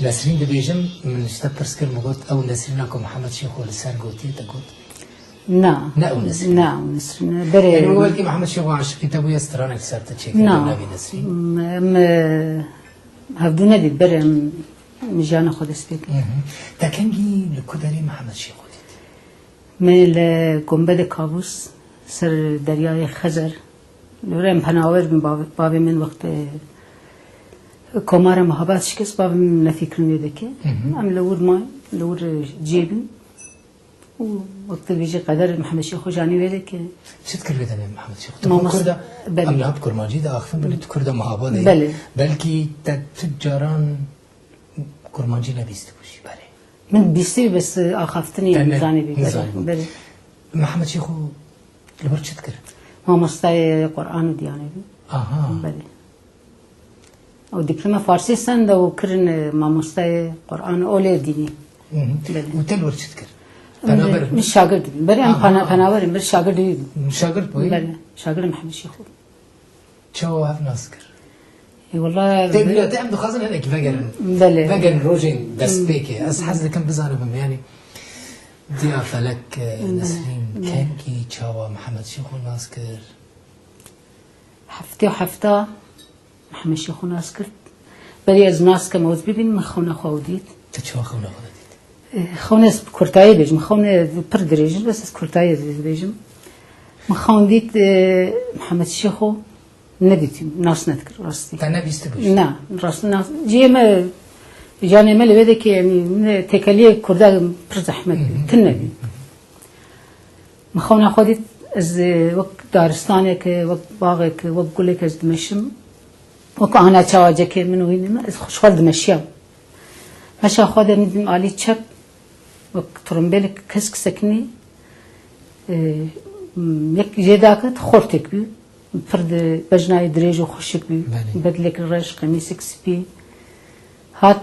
نسرین دبیجم من اشتا پرس کرد مگوت او نسرین نکو محمد شیخ و لسر گوتی تگوت نه او نسرین نه او نسرین بره یعنی مگوت که محمد شیخ و عاشقی تبوی استرانه کسر تچه کرد نبی نسرین هفدو ندید بره مجانا خود اسپیک تکنگی لکوداری محمد شیخ و دید من لگنبد کابوس سر دریای خزر لورم پناور من بابی من وقت کمار محبت شکست بابی من نفکر نیده که ام لور جیبی و وقت بیجی قدر محمد شیخ و جانی ویده که چت کرده دنیا محمد شیخ تو کرده ام لحب کرماجی دا آخفن بلی تو کرده محابا ده بله بلکی تجاران کرماجی نبیسته باشی بله من بیستی بس آخفتنی نزانی بی بله محمد شیخ و لبر چت کرد ما مستای قرآن و دیانه بی بله او دیپلم فارسی سند و کرن ما مستای قرآن اولی دینی و تل ور چت کرد من شاگرد بیم بری ام پناوریم بری شاگرد بیم شاگرد بایی؟ بله شاگرد محمد شیخ چه هف ناس کرد؟ والله تبلیغاتی هم دخوازن هنک وگن روزین دست بیکه از حز دکم بزنم یعنی دیا فلک نسرین کنکی چاوا محمد شیخ ناس کرد هفته محمد شیخ ناس کرد بری از ناس که موز ببین من خونه خودید تو چه خونه خودید؟ خونه کرتایی بیجم خونه پر دریجم بس از کرتایی بیجم من خواندید محمد شیخو ندیدیم ناس ندکر راستی تا نبیسته باش؟ نه راست ناس جیمه جانه مل ویده که یعنی تکلیه کرده پر زحمت تن نبید من خونه خودید از وقت دارستانه که وقت باغه که وقت گله که از دمشم وقت آنا چواجه که منو اینه از خوشحال دمشیم مشا خودم میدیم عالی چپ و ترمبیل کسک سکنی یک جداکت خورتک بی پرد بجنای دریج و خوشک بی بدلک رش قمیسک سپی هات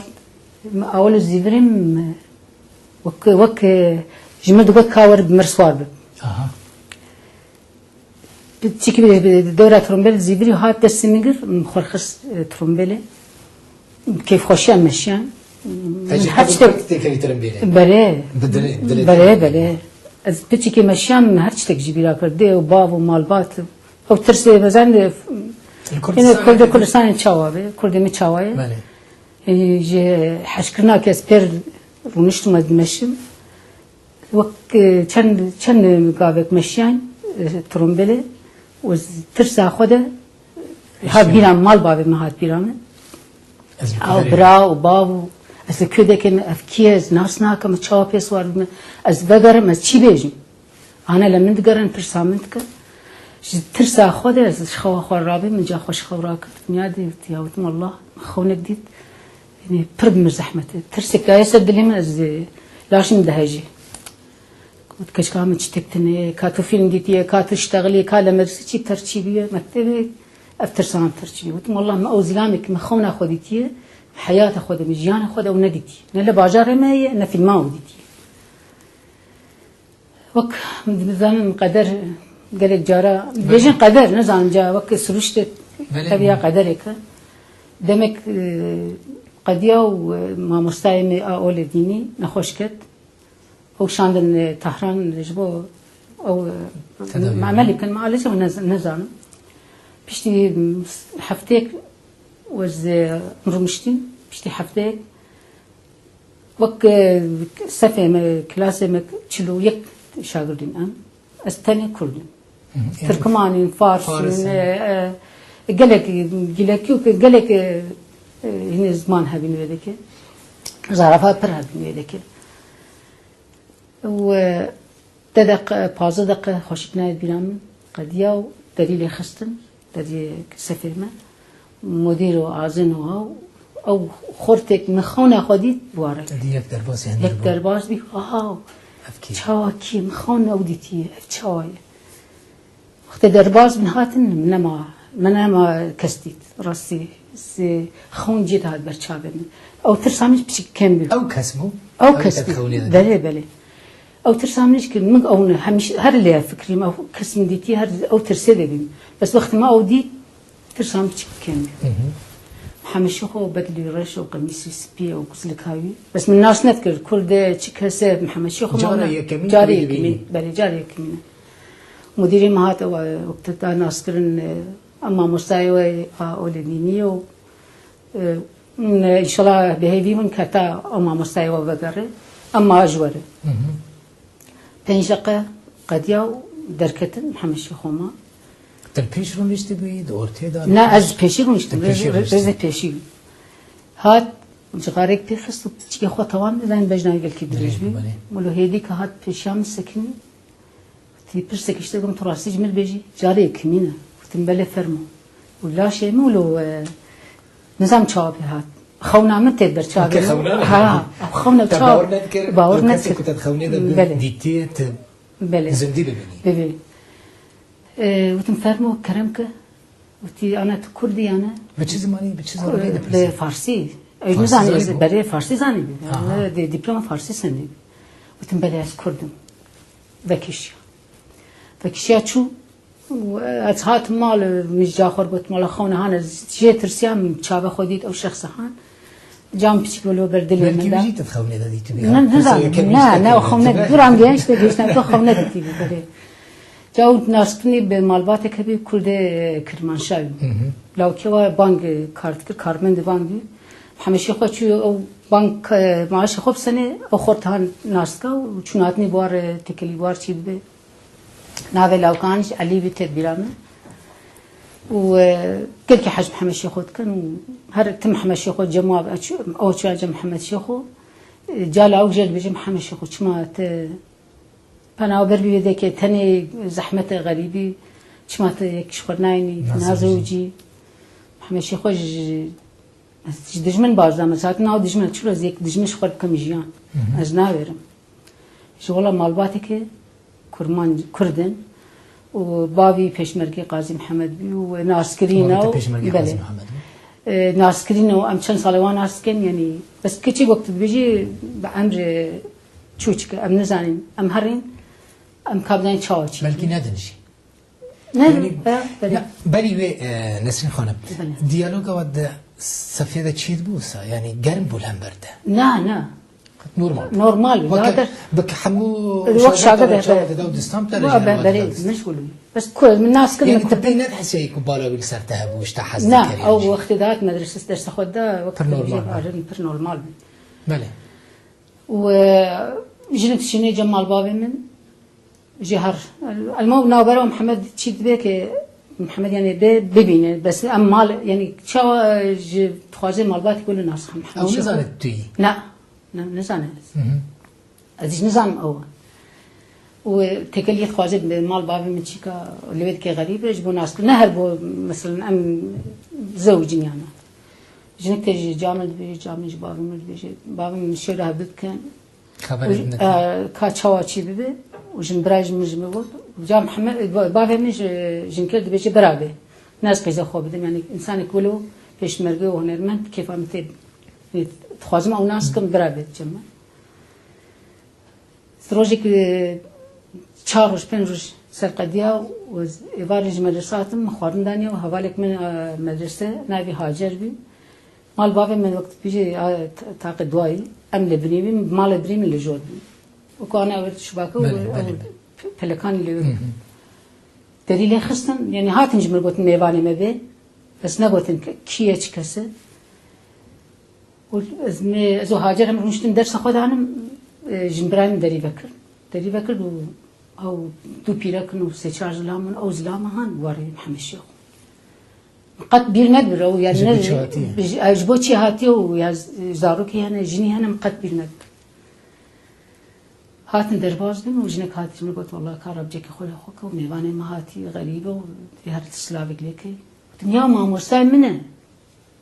اول زیوریم وک جمد وک کاور بمرسوار بی بتشكي بدورة ترمبيل زيبري هات دست ميجر مخرخص ترمبيله كيف خوشيان مشيان بله بله از پیچی که مشیان هر چی تک جیبی را کرده و باب و مالبات او ترسی بزن اینه کرد کردستان چاوابه کرد می چاوایه یه حشکرنا که از پر رونشتم از مشیم وقت چند مقابل مشیان ترمبله و ترسا خوده هات بیرام مال بابه ما هات بیرامه او برا و باب از کده که افکیه از ناس ناکم چاپ اسوار از بگرم از چی بیجم آنها لمن دگرن پرسامند که ترسا خوده از شخوا خوار رابی من جا خوش خورا کرد میادی تیاوتم الله خونک دید یعنی پر بمرزحمته ترسك لا يسد من از لاشم دهجي كش كامل تشتكتني كاتو فيلم ديتي كاتو اشتغلي كالا مرسي ترتيبيه مكتبي افترسام ترتيبي قلت والله ما اوزلامك ما خونا خديتي حياه خود مجيان خود او نديتي نلا باجار ما هي انا في الماء وديتي وك من قدر قال جارا بيجن قدر نزان جا وك سرشت تبيا قدرك دمك قديا وما مستعين اول ديني نخوش كت او شاندن طهران رجبو او معملي كان معلش ونزان بشتي حفتك وز رمشتين بشتي حفتك وك سفه كلاسه تشلو يك شاغردين ام استني كردين تركماني فارس قالك هنا زمان هبين ودك زعرفها بر هبين ودك و تدق بازه دقه خوشبنای بینم قدیا و دلیل خستن دلیل سفر ما مدیر و آزن و ها او خورتک مخونه خودید بواره یک درباز یک درباز بی آها چا کی مخونه او دیتی چای وقت درباز من هاتن من ما کستید راستی خون جیت هاد برچابن او ترسامش بشی کم بی او کسمو او کسبی بله او ترسامنيش كن من او همش هر اللي فكري ما كسم ديتي هر او ترسيده بين بس وقت ما او دي ترسام كان محمد خو بدلي رش وقميص سبي وكسلكاوي بس من الناس نذكر كل ده كسب محمد خو جاري كمين بلي جاري كمين مديري مهات وقت ناس كرن اما مستوى اولنينيو ان شاء الله بهيفي من كتا اما مستوى وغيره اما اجوره تنشقه قد ياو دركت محمد خو ما پیش رو میشتی بید ارته دار نه از پیشی رو میشتم رز پیشی هات جغارک پیخست و چی خو توان زن بجنای گل کی درج بی مولو هیدی که هات پیشام سکن تی پر سکشته گم تراسی جمل بيجي جاري كمينه تنبله فرمو ولا شيء مولو نظام چابي هات خونا من تدبر چابي ها خونا چاب باور نذكر كنت تخوني ده ديتي بله زندي ببيني وتنفرمو كرمك وتي انا كردي انا بچه زمانی به فارسی میزنی برای فارسی زنی بید دیپلم فارسی سنی وتم بله از کردم وکشیا چو از هات مال مجا خور بوت مال خونه هان جه ترسیام چابه خودید او شخص هان جام پیچکلو بردلی من ده بلکی تخونه دادی تو نه خونه دورم گیش بگیشتم تو خونه دیدی بله جاود ناسکنی به مالبات کبی کرده کرمانشاه لو کیوا بانک کارمند بانکی همیشه خودشو او بانک معاش خوب سنه او خورتان ناسکا و چوناتنی بار تکلی بار چید به ناوی لاوکانش علی بی تدبیرامه و کل که حجم همیشه خود کن و هر تم همیشه خود جماع او چه جمع همیشه خود جال او جل بجم همیشه خود چمات پناه بیده که تنی زحمت غریبی چمات یک شخورناینی نازوجی همیشه خوش دجمن بازم مثلا نه دجمن چرا از یک دجمنش خورد کمیجیان از ناورم شغل مالباتی که کردن و بابی پیشمرگی قاضی محمد بی و ناسکرینه و بله ناسکرینه و ام چند ساله وان ناسکن یعنی بس کچی وقت بیجی به امر چوچ که ام نزانیم ام هرین ام کابدان چاوچی بلکی ندنشی نه بلی و نسرین خانم دیالوگ ود سفید چید بوسا یعنی گرم بولن برده نه نورمال بك حمو شاگرد ده دستام بله مشغول بس كل من الناس كلهم يعني تبين تحس هيك بالا بيكسر تهب وش تحس لا او اختدات مدرسه درس خدا وقت نورمال بله و جنت شنو جمال بابي من جهر المهم ناوبر محمد تشيد بك محمد يعني ببينه بس امال يعني شو تخازي مالبات يقولوا الناس محمد او نزانت توي لا نزانت ازيش نزان او وتكليت خوازي مال بابي من شيكا اللي كي غريب يجبو ناس نهر بو مثلا ام زوجي يعني جنك تجي جامد بيجي جامد بابي من بيجي بابي من شيرها بكن كاتشوا تشي بيبي وجن براج مجمع بود جام محمد بابي مش جن كرد بيجي برابه ناس كذا خوب بدم يعني انسان يقولوا فيش مرجع وهنرمن كيف عم تد تخازم او ناس كم برابه جمع روزك چهارش پنجش سرقدیا و ایوارج مدرساتم خواردن دانیا و حوالک من مدرسه نوی هاجر بی مال بابی من وقت بیجی تاق دوایی ام لبنی بی مال لبنی من لجود بی و کانه اول شباکه و پلکان لیو دلیل خستن یعنی هاتن جمر گوتن میوانی مبی بس نگوتن کیه چی کسه و از هاجر هم رونشتن درس خودانم جنبرایم دری بکر و او دو پیرکن و سه چهار زلامن او زلام هان واری محمد شیخ قد بیر ندبر او یعنی اجبو چی هاتی و یا زاروکی هنه جنی هنم قد بیر ندبر هاتن درباز دیم و جنک هاتی جمع گوت والله کارب جکی خوله خوکه و میوانه ما هاتی غریبه و هر تسلاوی گلیکی دنیا ما مستای منه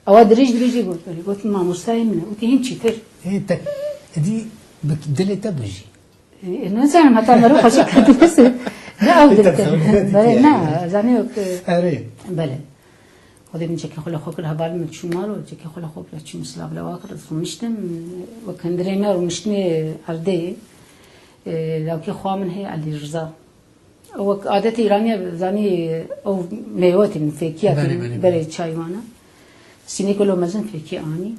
او دریج دریجی گوت ما مستای منه و تی هین چی تر دي دلي تبجي نه زنم حتی مرو خوشی کردی بس نه او بله نه زنی بله خودی من چکی خلا خوک الهبال من شمارو چکی خلا خوک لچی مسلاب لواکر رمشتم و کندرينا رمشتني أرده لو كي خوامن هي على الرزا وعادة إيرانية زاني أو ميوات من فيكيات بره چايوانا سینه کلو مزن فکی آنی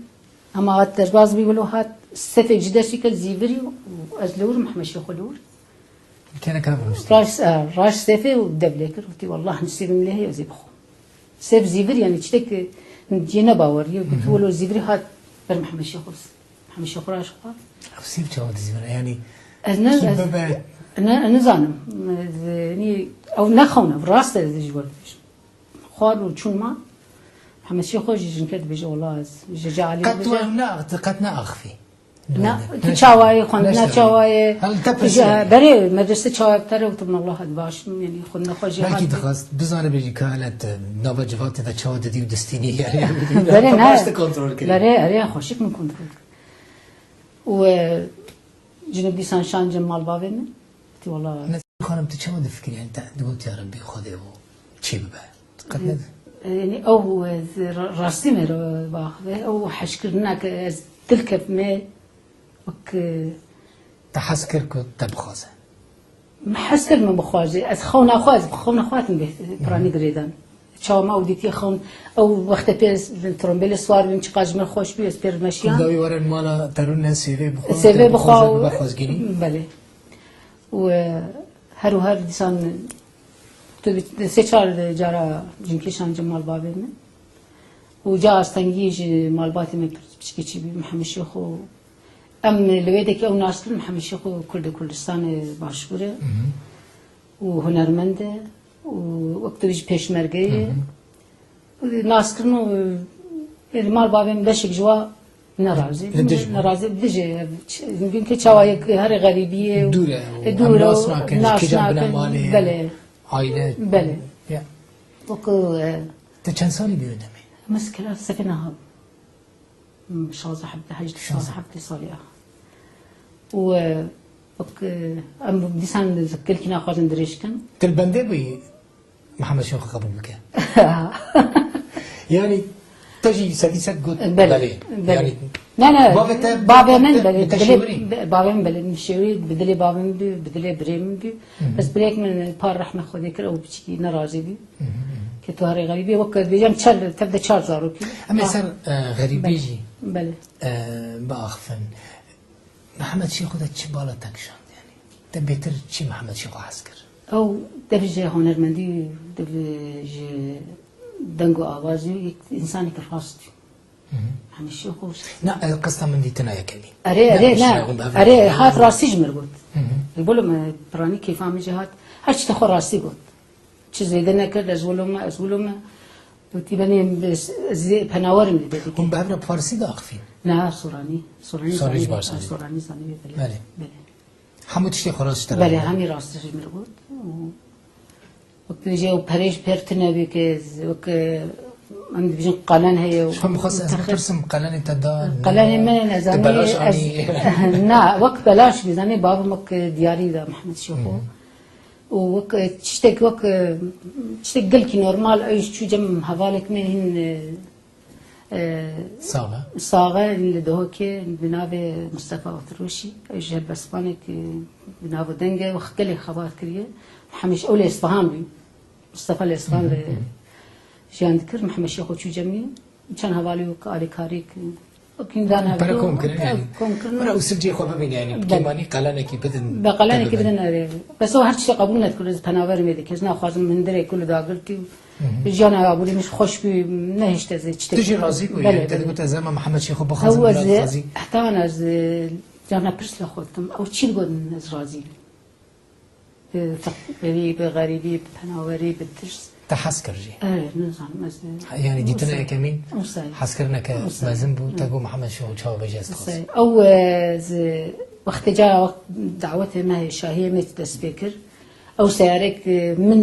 اما هات درباز بیولو هات سفک جداشی که زیوری و از لور محمد شیخ لور كان كلام راش سفه و دبلكر وتي والله نسيب مليه وزي بخو سيف زيفر يعني تشتك جينا باوري قلت له زيفري هات بر محمد شيخ محمد شيخ راش أو سيب شو زيفر يعني أنا زانم يعني أو نخونا براس الجوال خوار وشون ما محمد شيخ جن كده بيجي والله جا عليه قد أخفي نا تشاوي خندنا تشاوي بري مدرسة تشاوي بتره وتمن الله هدباش يعني خندنا خواجي ما كي دخلت بزانه بيجي كانت نوبة جفات إذا تشاوي دي ودستيني يعني بري نا بري خوشك من كنترول و جنوب ديسان شان جمال بابي من تي والله خانم تشاوي دفكر يعني انت قلت يا ربي خذه و شي ببا قد يعني أو راستي مر باخذه أو حشكرنا تلك ما وك تحسكر كنت تبخازه ما حسكر من بخواجه از خونا خواتم به براني قريدان شاو ما وديتي خون او وقت بيس ترومبيل سوار من چقاج من خوش بي اس بير ماشيان داوي ورن مالا ترون سيفي بخوازگيني بله و هر ديسان تو سه چهار جارا جنكيشان جمال بابي من وجا استنجيج مالباتي من بشكي محمد شيخ ام لويدك او ناس محمد شيخ كردستان باشوره وهنرمنده ووقت بيج پشمرگه ناس كرنو مال بابم بشك جوا ناراضي بدجي يمكن كشواي هر غريبيه دوره ناس بله عائله بله وكو چند سالی بیرونم مسكرة سفينة شازة حبة حاجة شازة حبة صالحة و أم ديسان ذكر كنا خارج دريش كان تلبندي بي محمد شيخ قبل بك يعني تجي سديسك قلت بلي يعني لا بابا من بلي مشيوري بدلي بابا من بدلي بريم بي بس بريك من بار رحمة خدي كر أو بتشكي نراجي بي كتواري غريبي وقت بيجام تبدأ 4 روبي أما يصير غريبي جي بلي بأخفن محمد شيخ ده تشباله تكشان يعني تبيتر شي محمد شيخ عسكر أو دبجة هنرمندي دبجة دنگو آوازی انسانی که راستي همیشه خوش نه قصة من دي تنايا كلي اره هات راستی جمر بود يقولوا ما براني كيف عم جهات هرش تخو راستی بود چیزی دنیا کرد از ولوم تبني زي پناور می بدی هم به همراه فارسی داخفين نه سورانی زانی بله همو تشتی خراس اشترا بله همی راستی جمر بود وقت بيجي وبريش بيرتنا بيك وك عند بيجي قلان هي شو مخصص ترسم قلان انت دا قلان ما نزاني نا وقت بلاش بيزاني بابا مك دياري دا محمد شيخو ووك تشتك قل كي نورمال ايش شو جم حوالك من هن صاغه اللي دوكي بنابه مصطفى وتروشي ايش بسبانك بنابه دنجه وخلي خبات كريه محمد أولى إصفهان بي مصطفى الإصفهان جان ذكر محمد شيخ وشو جميع كان هوالي وكاري كاريك وكين دانا بركم كرن يعني مرة وسجي خو ببين يعني كماني قلنا كي بدن بقلنا كي بدن بس هو هرشي قبولنا كل تناور ميدي كزنا خازم من دري كل داغلتي جانا ابولي مش خوش بي نهشت زي تجي راضي يعني انت قلت زعما محمد شيخ بخازم راضي حتى انا جانا برس لخوتم او تشي نقول راضي غريبي بناوري بالدرس تحسكر جي نظام يعني ديتنا كمين حسكرنا كمازن بو تقو محمد شو تشاو بجاز خاص او وقت جاء وقت دعوته ما هي شاهيه مت سبيكر او سيارك من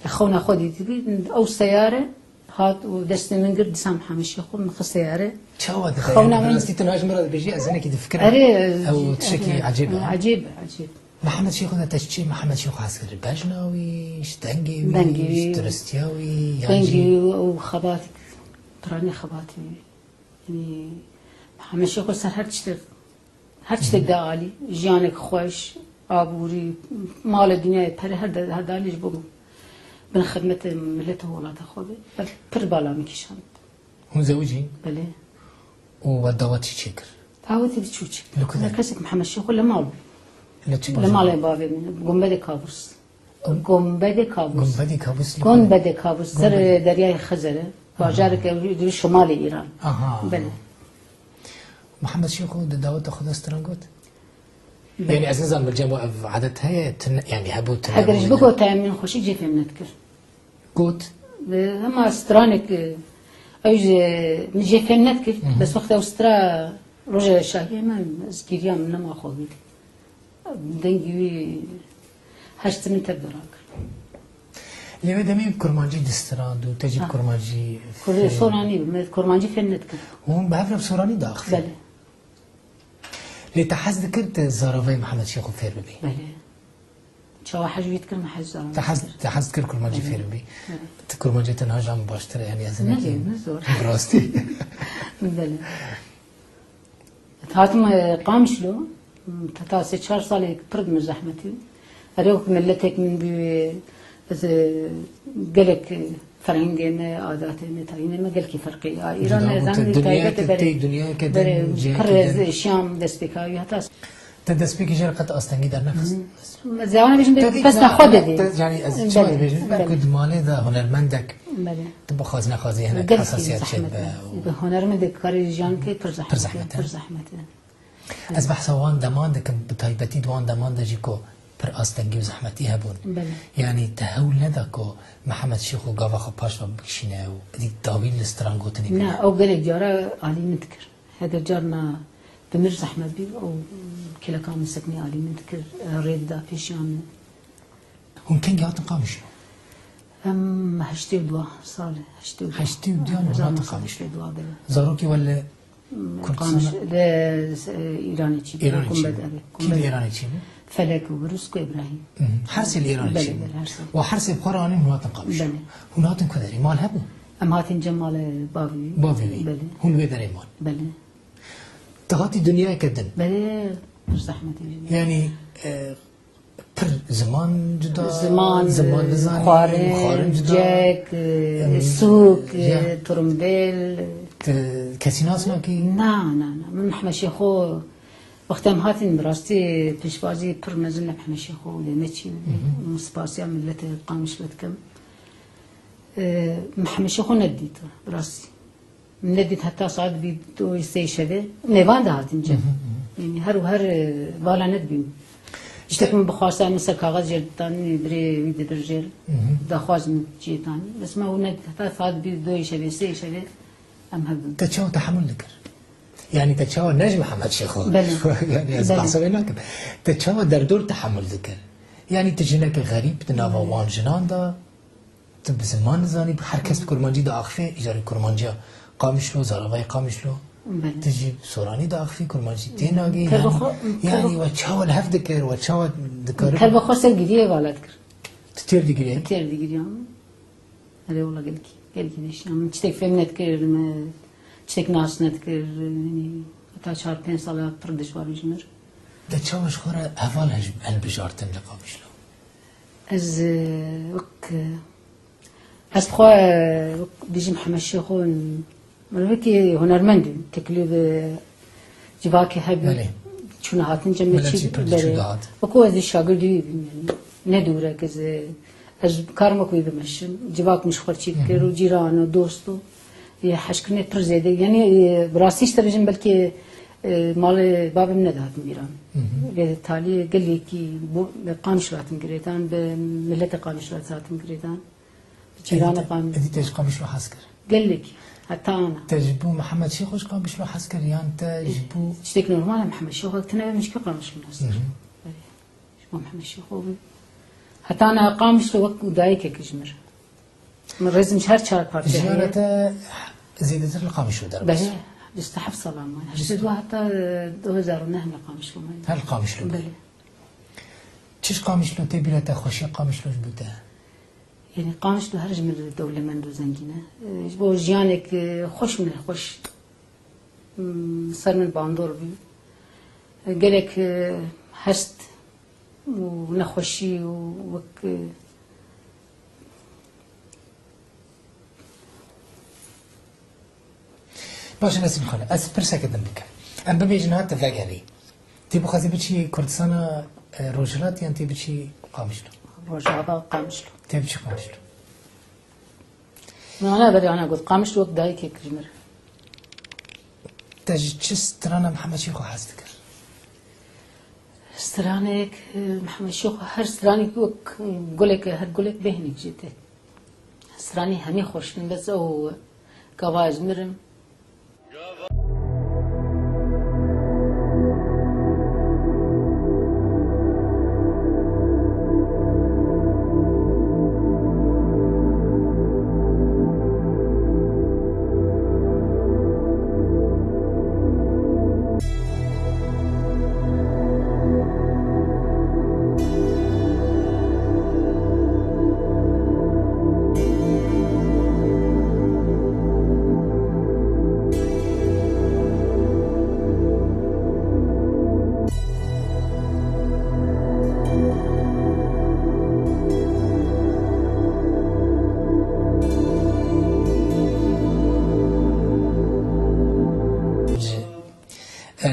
اخونا خودي او سياره هات ودست من قرد سام محمد شيخ من سياره تشاو خونا من ديتنا اجمر بيجي ازنك تفكر او تشكي عجيب محمد شيخ ده تشتي محمد شيخ عسكر باجناوي اشتنجي درستياوي بنجي وخباتك تراني خباتي يعني محمد شيخ صار هرچ دالي جانك خوش ابوري مال الدنيا بره هر داليش بقول من خدمة ملته ولاده خوده پر بالا میکشند هون زوجين بله ودواتي شكر دعوتي بتشوتش لو كذا. كسك محمد شيخ ولا مال لا ولا مال بابي قنبدة كابوس قنبدة كابوس قنبدي كابوس قنبدة كابوس سر دریای خزره باجارك در شمال ایران بله محمد شيخ دعوت خود استرانگوت يعني از نظام بالجمع عادت هي يعني هبو هقرش بقو تأمين خوشي جي في منتكر قوت هما استرانك اوج نجي في منتكر بس وقت استرا رجع شاهي من زكيريا من ما خوبي دنجي هشت من تبدراك لما دمي كرمانجي دستراند وتجيب كرمانجي سوراني كرمانجي في منتكر وهم بعرف سوراني داخل بله لتحس ذكرت زاروي محمد شيخ وفير ببي بله شو حاجة يذكر ما حد زاروي تحس ذكر كرمانجي فير ببي كرمانجي تنهاجم مباشرة يعني أزنكي نزور براستي بله هاتم قامشلو تتاسي 4 سالي برد من زحمتي أروك ملتك من بي قالك فرنجين عاداتنا تاعنا ما قالك فرقي إيران زمان الدنيا كده كرز الشام دستكاوي هتاس تدسبيك شركة أصلا ده نفس زمان بس ناخذ دي يعني از شو بيجي كد ماله ده هنرمندك تبغى خازنة خازي هنا حساسيات شدة هنرمندك كاريجان كي برزحمة از بحث وان دماندك بتايبتي دوان دماند جيكو پر آستنگی و زحمتی هبون یعنی تهول نداکو محمد شیخ و گاوا خو پاش و بکشینه و دی داویل استرانگوتنی نه او قلق جارا عالی نتکر هذا جارنا بمر زحمت بی او کلا کام مسکنی عالی نتکر رید دا پیشیان هم كان جهات قامش هشتي ودوا صار هشتي ودوا جهات قامش زاروكي ولا قامش إيراني تشي كيف إيراني تشي فلك وبروسكو إبراهيم حرس الإيراني تشي وحرس بخاراني هناك قامش هناك كذا مال هبو أم هاتين جمال بافي هون بيدري مال بله تغطي دنيا كدن بله زحمتي يعني پر زمان جدا زمان نزانی خارن جاك سوق ترمبيل کسی ناس ناکی؟ نه من محمد شیخو وقتی هاتین براستی پیشوازی پر مزن محمد شیخو لنچی مسپاسی ملت قامش لتكم محمد شیخو ندیت براستی ندیت حتی صعد بی تو استیشده نیوان ده هاتین جا یعنی هر والا ندبیم اشتكم بخواسان مثل كاغذ جلدتاني بري ويد درجير دخواز من جيتاني بس ما هو ند حتى فاد بي دوي شبي سي شبي ام هبدون تتشاو تحمل ذكر يعني تتشاو نجم محمد شيخو يعني أصبح سويناك تتشاو دردور تحمل ذكر يعني تجيناك غريب تنافا وان جنان دا تبزمان زاني بحركز بكرمانجي دا أخفي إجاري كرمانجيا قامشلو زاراغاي قامشلو تجيب سوراني دا أخفي كرمانجي تيناغي يعني وتشاو الهف ذكر وتشاو ذكر كلبا خاصة الجدية ولا ذكر تتير دقيقة تتير دقيقة هذا والله قلكي ليش يعني تشتك فهم نذكر ما تشتك ناس نذكر يعني تا 4-5 سال تردش وارجمر ده تشاوش خورا هفال هن بجارتن لقابشلو از از بخوا بيجي محمد شيخون ملكي هنرمند تكليف جواكي هبي شو نهاتن جمعتي وكو هذا الشاغردي ندوره كذا از كارما كوي بمشن جواك مش خرشي بكر وجيران ودوستو يحشكني برزيده يعني براسيش ترجم بلكي مال باب من ندهات ميران تالي قال لي كي قامشلات مقريتان بملة قامشلات سات مقريتان جيران قام انت تيج قامشلو حسكر قال لك حتى انا تجيبو محمد شيخ وش قامشلو حسكر يعني تجيبو تشتك نورمال محمد شيخ تنا مش قامشلو الناس شو محمد شيخ حتى انا قامشلو وقت دايك كجمر من رزم شهر بارتي زيارته زيادة القامشلو درب بله يستحب سلام هشتدوا حتى 2009 قامشلو هل قامشلو بله چش قامشلو تبيله تخوشي قامشلوش بوده يعني قامشلو هرج من الدولة من دو زنجينة بو جيانك خوش من خوش صار من باندور بي قالك هست ونخوشي وك باشه نسیم خانه از پرسه کدم بکن ام ببیجن هات تفاجری تی بخواستی بچی کردستان روجرات یعنی تی بچی قامشلو روجرات قامشلو تی بچی قامشلو أنا بدي أنا قلت قامشلو وقت دايك كجمر تاج چست ترانا محمد شيخو حاستكر استرانك محمد شيخو هر استرانك قولك هر قولك بهنك جدا استراني همي خوشن بس أو كواج مرم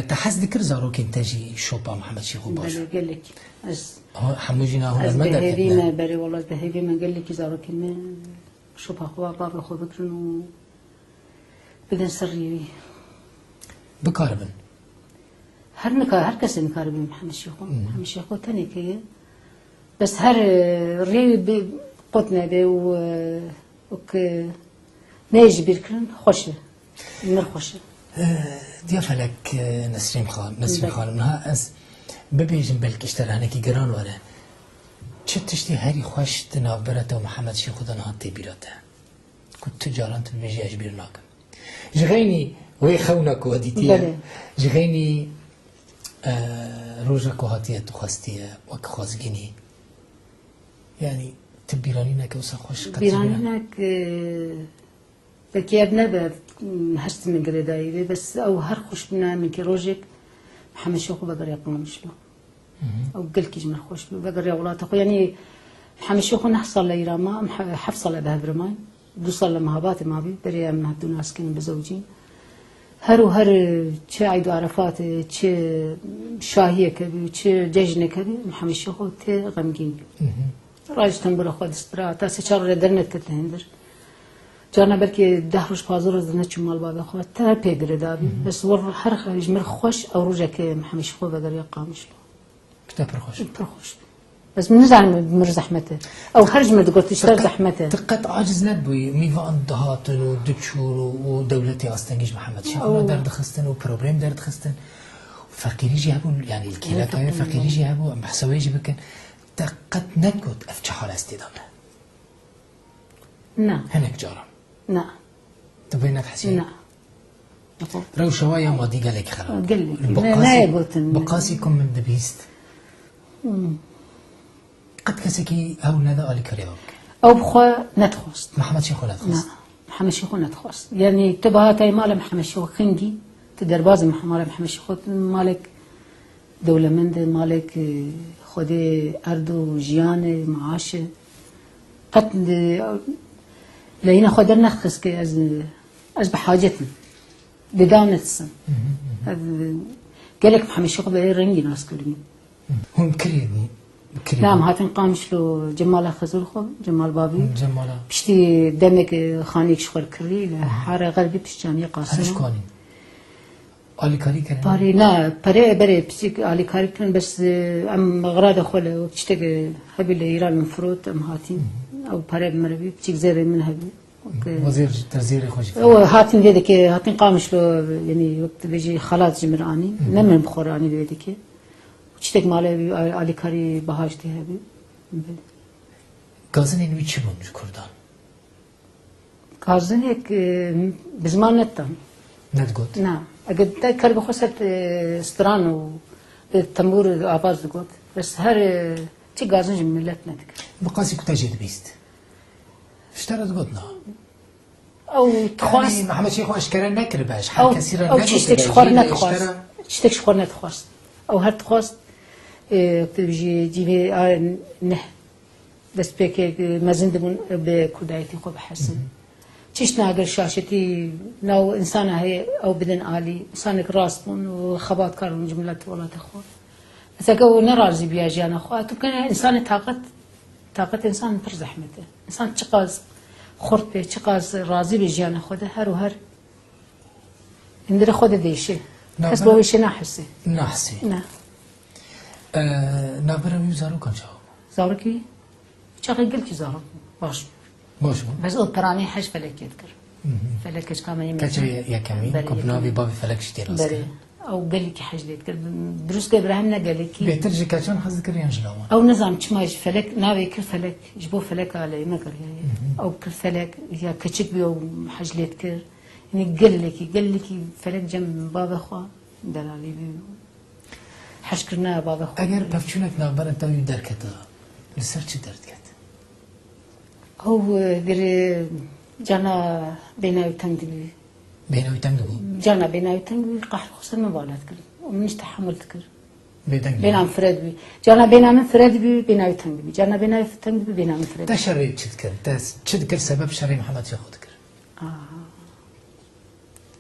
تحس ذكر زاروك انتاجي شوبا محمد شيخو باش قال لك حموجينا هنا المدى بهذه ما بري والله بهذه ما قال لك زاروك ما شوبا خوا بابا خو بكرن بدن سري بكاربن هر كس نكاربن محمد شيخو تاني كي بس هر ري قطنا به وك نيجي بيركن خوشه من خوشه ضيافة لك نسرين خان منها از ببيجن بلك اشتر هناكي قران وره چه تشتي هاري خوش تناف برته ومحمد شيخو دنها تبيرته كنت تجاران تبيجي اجبير ناكم جغيني وي خونك وديتيه جغيني روجك وهاتيه تخواستيه وك خوازقيني يعني تبيرانينك وسا خوش بيرانينك بكي ابنا هشت من قردايبي بس او هر خوش بنا من كي روجك محمد شيخو بقر يقوم شلو او قلت كيج من خوش بقر يا ولاد اخو يعني محمد شيخو نحصل ليراما حفصل بها برماي دوصل لمهابات ما بي بري من هدو ناس كانوا بزوجين هر چه عيد عرفات چه شاهيه كبي چه ججنه كبي محمد شيخو تي غمگين راجتن برا خود استرا تا سه چهار درنت كتهندر جانا بلکه 10 روز 15 روز نه چمال بابا خو تا پیگره دابی بس ور هر خرج مر خوش او روزه که محمد شيخو بقر يقامش كتاب خوش بس من زعل مر زحمته او هرج ما قلت اشتر زحمته تقت عاجز نبوي ميفا اندهاتن ودكشور ودولتي استنجيج محمد شيخو درد خستن وبروبلم درد خستن فقيري جابو يعني الكيلاكاي فقيري جابو محسوي جبكن تقت نكوت افتح على استدامه نعم هناك جارم نعم تبينك حسين نعم رو شوايا ما دي قالك خراب قال لك بقاسيكم من دبيست قد كسكي او ندى الي كريوك او بخوا ندخست محمد شيخو ندخست نعم محمد شيخو ندخست يعني تبها تاي مال محمد شيخو خنجي تدرباز محمد شيخو مالك دولة مند مالك خدي أرض جيان معاش قد لينا خدر نخس كي از بحاجتنا بداونة السن قالك محمد شيخو بأي رنجي ناس كلهم هم كريم نعم هاتن قامش له جمال خزولخو جمال بابي جمالا بشتي دمك خانيك شخور كري لحارة غربي بشجانية قاسمة هرش كوانين آلی کاری کردن؟ باری نه بره بسیک آلی کاری کردن بس ام غراد خوله و بچته هبی ایران من فروت ام هاتین او باره مربی بچیک زیر من هبی وزیر ترزیر خوشی او هاتین دیده که هاتین قامش لو یعنی وقت بيجي خالات جمرانی نمن بخورانی دیده که بچته ماله آلی کاری بهاشتی هبی گازن اینوی چی بونج کردان؟ گازن یک بزمان نتام ندگوت؟ نه اگه کار بخوست استران و تنبور آواز دگوت بس هر چی گازن جملت ندکر بقاسي كنت جد بيست اشترت قطنا او تخواست يعني محمد شيخو اشكرا نكر باش حال كثيرا او تشتك شخور نتخواست تشتك شخور نتخواست او هر تخواست تبجي جيبي نه بس بك مازن دمون بكودايتي خو بحسن چیش ناگر شاشتی نو انسان هی او بدن عالی انسانك راس بون وخبات كارون جملة ولا تخو اذا نراضي بياجانا خو تو كان انسان طاقت انسان پر زحمته انسان چقاز خورد به چقاز راضی به جان خود هر و هر اندر خود دیشه کس باویشه نحسه نه نابرم زارو کن شو زارو کی چقدر قلت زارو باش بس اضطراني حج فلك يذكر فلكش كمان كتر يا كمين كوبنابي بابي فلكش تيراس او قال لك حج يذكر دروس ابراهيم قال لك بيترجي كاتون حذكر ينجلون او نظام تشماج فلك ناوي كل فلك جبو فلك على ما قال او كل فلك يا كتشك بيو حج يذكر يعني قال لك فلك جنب بابا خو دلالي حج كرنا بابا خو اگر بفچونك نابر انت دركتا لسر چه درد كت او در جانا بيناوي تنقل بيناوي تنقل جانا بيناوي تنقل قحر خسر مبالات كر ومنش تحملت كر بينام بينام فرد بي جانا بينام فرد بي بيناوي تنقل بي جانا بيناوي تنقل بي بينام فرد تا شري تشذكر تا تشذكر سبب شري محمد شيخ ذكر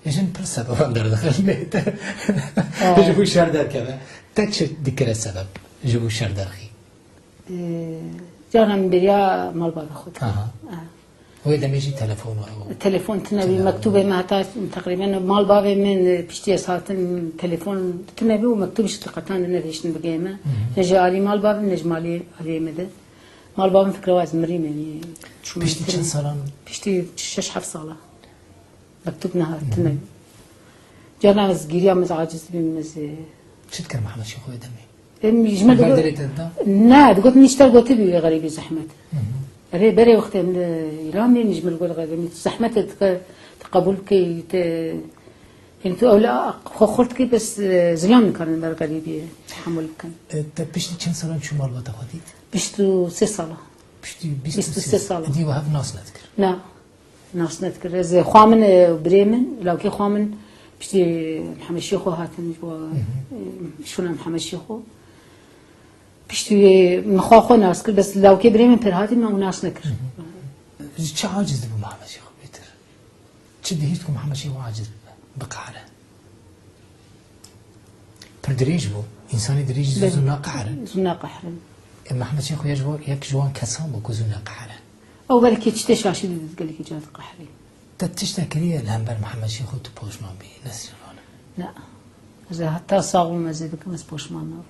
ايشن بر سبب اندر دخل بيت جبو شر در كذا تا تذكر السبب جبو شر درخي جانا من بريا مال بابا خود هو إذا ميجي تلفون أو تلفون تنبي مكتوبة معتا تقريبا مال بابا من بيشتي ساعتين تلفون تنبي ومكتوب شتلقتان نريشن بقيمة نجي علي مال بابا نجمالي علي مدة مال بابا فكرة واز مريم يعني شو بيشتي كم صالة بيشتي 6 صالة مكتوب نهار تنبي جانا بس جيريا مزعجز بمز شو تكر محمد شيخ هو دمي يجمل نا قلت نشتغل قلت بي غريب زحمة أري بري وقت من إيران نجمل قول غريب زحمة تقبل كي يعني تو أولا خورت كي بس زلام كان بر غريبية تحمل كان بيشتي كم صلاة شو مال بطا خديت بيشتو 6 صلاة بيشتو 6 صلاة دي وهاف ناس نذكر نا ناس نذكر إذا خوامن بريمن لو كي خوامن بيشتي محمد شيخو هاتن جوا شونا محمد شيخو بيشتي مخاخو ناس كر بس لو كي بريمن برهاتي ما ناس نكر چه عاجز بو محمد شيخو بيتر چه دهيتكم محمد شيخو عاجز بقعره پردريج بو انساني دريج زونا قعره زونا قحره محمد شيخو يجوا يك جوان كسان بو زونا قعره او بالك تشتشاشي قال لك جات قحري تشتكريه الهمبر محمد شيخو تو بوشمان بي نسيرونه لا اذا حتى صاغوا مزيدك مس بوشمان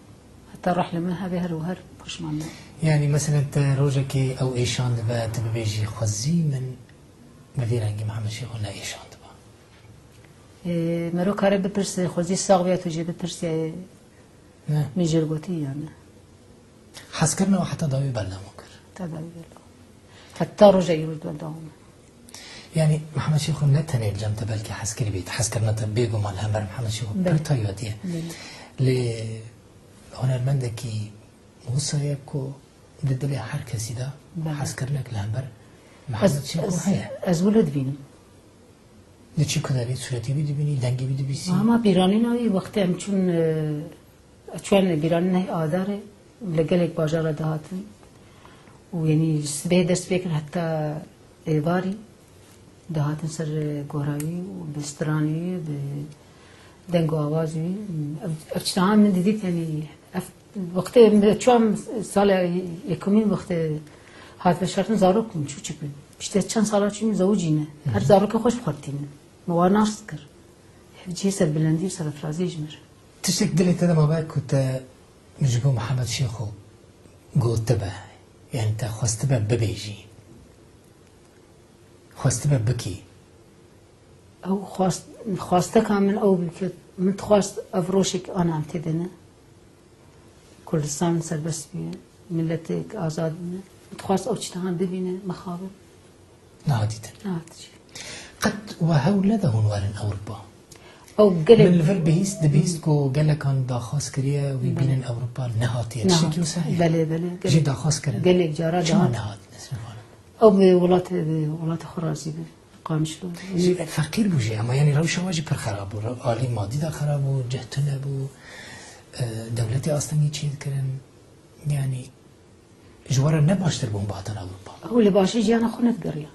حتى راح لما هذه هر وهر بوشمان يعني مثلا انت روجك او ايشان دبا تبيجي خزي من مدينه محمد شيخو لا ايشان دبا مرو كاره بپرس خزي صاغ بيا توجي بپرس نه ميجرغوتي يعني حسكرنا وحتى ضاوي بلا مكر تداوي حتى رجع يرد وداهم يعني محمد شيخو نتني الجمت بلكي حسكري بيت حسكرنا تبيقو مال همبر محمد شيخو برتايو ديه ل هنا المندكي موسيقو بدلي حركه سيدا حسكرنك الهمبر محمد شيخو هيا از ولد بينم نچی کداری صورتی بیدی بینی دنگی بیدی بیسی اما بیرانی نایی وقت هم چون بیرانی نایی آداره لگلک باجار دهاتن و یعنی سبه دست بکر حتی ایواری دهاتن سر گوراوی و بسترانی و دنگ و آوازی افتشتهان من دیدید یعنی وقت چون سال یکمین وقت هات بشارتن زارو کن چو چکن بیشتر چند ساله چون زوجینه هر زارو که خوش بخورتینه مواناش کر هفجی سر بلندی و سر فرازی جمر تشتك دلي تدا ما باك كنت مجبو محمد شيخو قلت تبع يعني انت خواست تبع ببيجي خواست تبع بكي او خواست كامل او بك من خواست افروشك انا عم تدنا كل سنه سر بس ملتك آزاد خواست او تشتغل ببينه مخابر ناديتا نادي قد وهولده وارن أوروبا أو قلب من الفر بهيس دبيست كو قال لك أن داخاس كريه ويبين أوروبا نهاتي الشكل صحيح بله جي داخاس كريه قال لك جارا شو نهات أو بولات خرازي قام شلون فقير بوجي أما يعني روش واجب بر خراب عالي مادي دا خراب وجهتنا بو دولتي أصلا يشيد كرن يعني جوارا نباشتر بون بعضن أوروبا هو اللي باشي جانا خونت قرية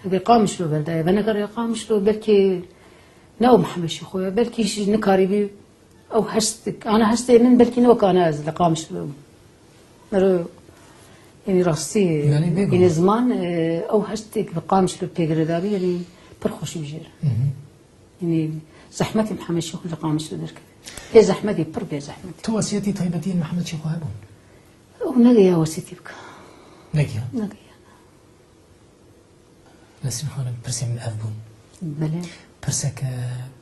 بقامش له بلده بنقر قامش له بلكي نو محمد شيخويا بلكي شي نكاريبي او هشتك انا هشتي من بلكي نو كان از قامش له مرو يعني راستي يعني زمان او هشتك بقامش له بيغردابي يعني برخوش بجير يعني زحمتي محمد شيخ اللي قامش له درك هي زحمتي بر زحمتي تو وصيتي طيبتين محمد شيخ هابون ونقيا وصيتي بك نقيا نقيا نسرين خانم برسي من أفبون بله برسك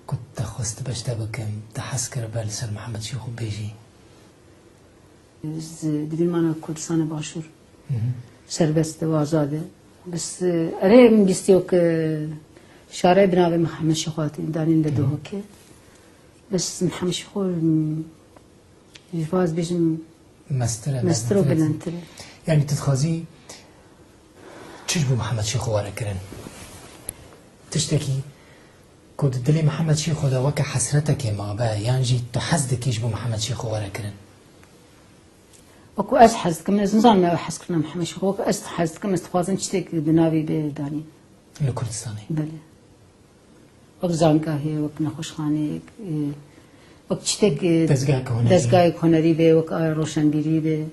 كنت تخوست باش تبكم تحسكر بالسر محمد شيخ بيجي دبي معنا كردستان باشور سربست وآزاده بس أري من جستيوك شارع بناوي محمد شيخواتي دانين لدوهوكي بس محمد شيخو جواز بيجم مستر وبلنتر يعني تتخازي تشبه محمد شيخو ورا كرن تشتكي كود دلي محمد شيخو دا وكا حسرتك ما با يانجي تحسدك يشبه محمد شيخو ورا كرن وكو أزحز كم نظام ما أحس كنا محمد شيخو وكو أزحز كم استفاضن تشتك بناوي بداني لكردستاني بله وك زانگاهی وك نخوشخانه وك تشتك دزگاه هنری به وك روشنگیری به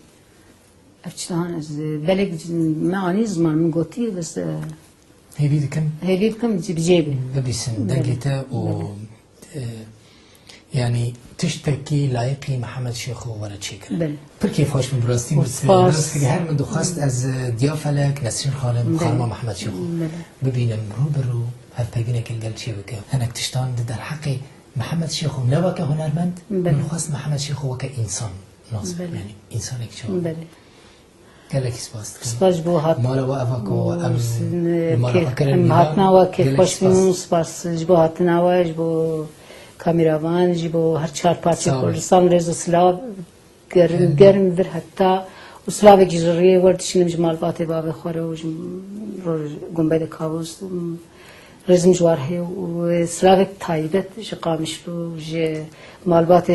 افتشتهان از بلک معانی زمان من قوتي بس هي بيدكم بجيبه ببسن دقيته و يعني تشتكي لايقي محمد شيخو ورا تشيكر بله بركي فاش من براستي براستي هر من دخست از ضيافلك نسرين خانم خانم محمد شيخو ببينم روبرو هف ببينك القلب شي وكا انا اكتشتان در حقي محمد شيخو نوا كهنرمند من خاص محمد شيخو وكا انسان ناصر يعني انسان اكشو بله قال لك سپاس بو هات مالا و افاكو ام هاتنا و که خوش بینون سپاس جبو هاتنا و جبو کامیراوان جبو هر چهار پارچه کردستان ریز و سلاو گرم در حتی و سلاو جزریه وردشنم جمال باته باب خوره و گنبه کابوس رزم جواره و سلاو تایبت جقامشلو ج مالبات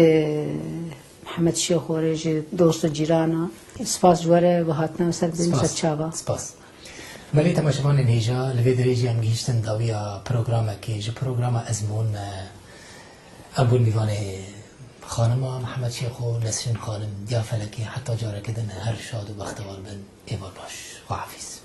محمد شيخ وريجي دوست جيرانا سپاس جواره و هاتنا سر بیم سر چاوا سپاس ولی تماشاوان اینجا لوی دریجی هم گیشتن داویا پروگرامه که جو پروگرام ازمون ابو میوان خانم محمد شیخ و نسرین خانم یا فلکی حتی جاره کدن هر شاد و بختوار بن ایوال باش و حافظ